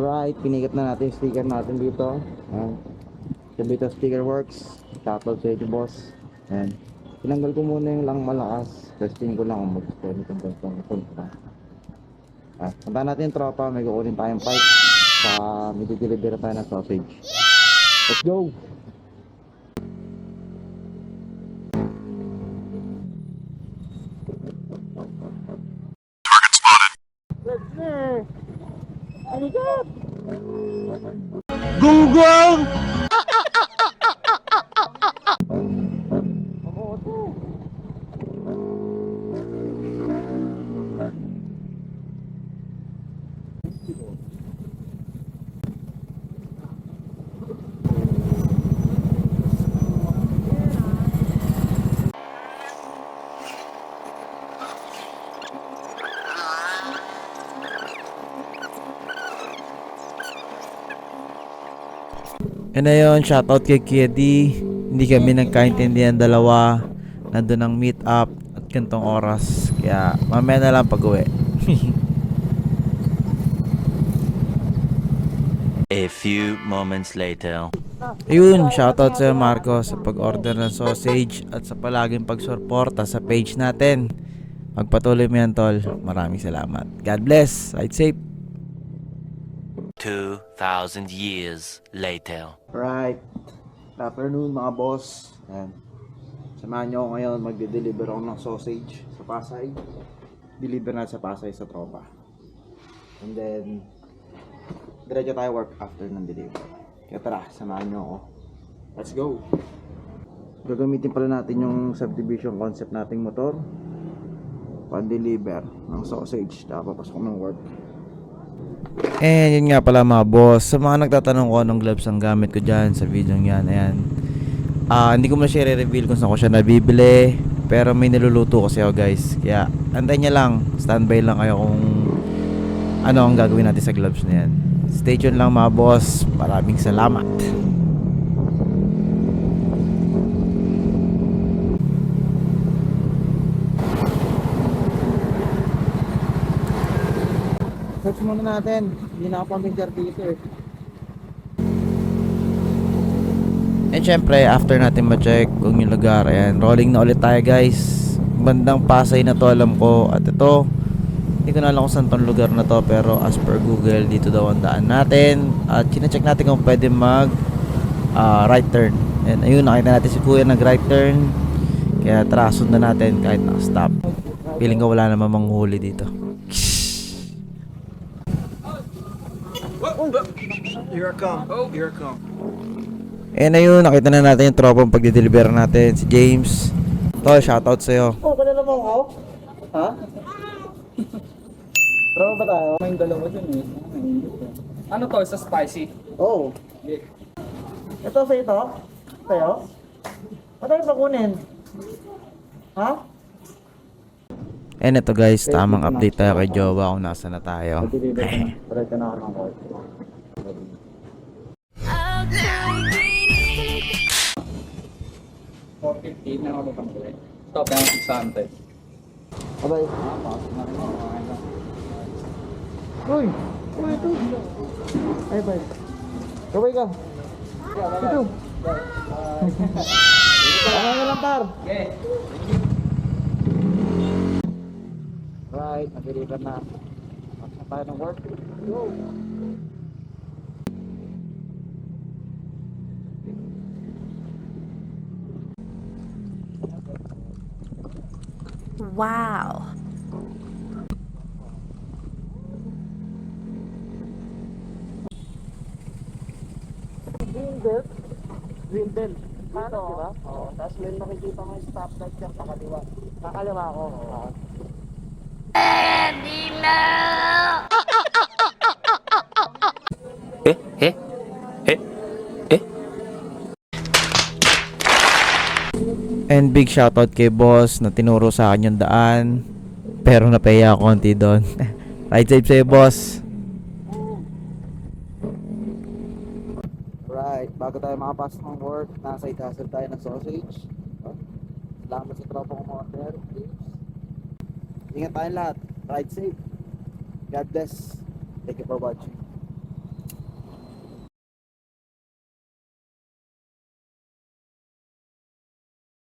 Alright, pinigat na natin yung sticker natin dito. Ayan. Sabito Sticker Works. Shoutout sa inyo, boss. Ayan. Tinanggal ko muna yung lang malakas. Testing ko lang kung mag-store nitong ganitong punta. Punta natin yung tropa. May kukunin tayong pipe. Saka may dideliver tayo ng sausage. Let's go! Gunggong! And ayun, shoutout kay Kiedi. Hindi kami nagkaintindihan dalawa. Nandun ang meet up at gantong oras. Kaya mamaya na lang pag-uwi. A few moments later. Ayun, shoutout sa Marco sa pag-order ng sausage at sa palaging pagsuporta sa page natin. Magpatuloy mo yan, tol. Maraming salamat. God bless. Ride safe. 2,000 years later. Right. Good afternoon mga boss. Ayan. Samahan nyo ako ngayon. Magde-deliver ako ng sausage sa Pasay. Deliver na sa Pasay sa tropa. And then diretso tayo work after ng deliver. Kaya tara, samahan nyo ako. Let's go! Gagamitin pala natin yung subdivision concept nating motor. Pan-deliver ng sausage. Tapos ako ng work. And yun nga pala mga boss, sa mga nagtatanong ko anong gloves ang gamit ko dyan sa video yan, ayan. Hindi ko muna siya re-reveal kung saan ko siya nabibili, pero may niluluto kasi ako guys. Kaya antayin nyo lang, standby lang kayo kung ano ang gagawin natin sa gloves na yan. Stay tuned lang mga boss, maraming salamat. Search muna natin. Hindi na ako pamilyar dito eh. And syempre, after natin ma-check kung yung lugar, ayan, rolling na ulit tayo guys. Bandang Pasay na to alam ko. At ito, hindi ko na alam kung saan tong lugar na to, pero as per Google, dito daw ang daan natin. At chine-check natin kung pwede mag right turn. And ayun, nakita natin si kuya nag right turn. Kaya tara, sundan natin kahit naka-stop. Feeling ko wala naman manghuli dito. Here I come. Here I come. And ayun, nakita na natin yung tropang pagdi-deliver natin, si James. Tol, shoutout sa'yo. Oh, kanila mo ako? Ha? Tropa ba tayo? May dalawa dyan eh. Ano to? Sa spicy? Oo. Ito sa ito? Sa'yo? Ano yung pakunin? Ha? And ito guys, tamang update tayo kay Jowa kung nasa na tayo. Deliver ko na. Diretso na ako ng call. 450 na ako pang kulit. Stop yan, 600. Abay. Uy! Uy, ito! Ay, bye. Kaway ka! Ito! Tama na lang, par! Okay. Right, nag-deliver na. Tapos tayo ng work. Go! Wow. Green belt. Paano, diba? Oo. Tapos may makikita mo yung stoplight dyan sa kaliwa. Kakaliwa ko. And big shoutout kay boss na tinuro sa akin yung daan. Pero napahiya ako konti doon. Ride safe sa'yo boss. Right, bago tayo makapasok ng work, nasa itasal tayo ng sausage. Salamat sa tropa kong order. Ingat tayong lahat. Ride safe. God bless. Thank you for watching.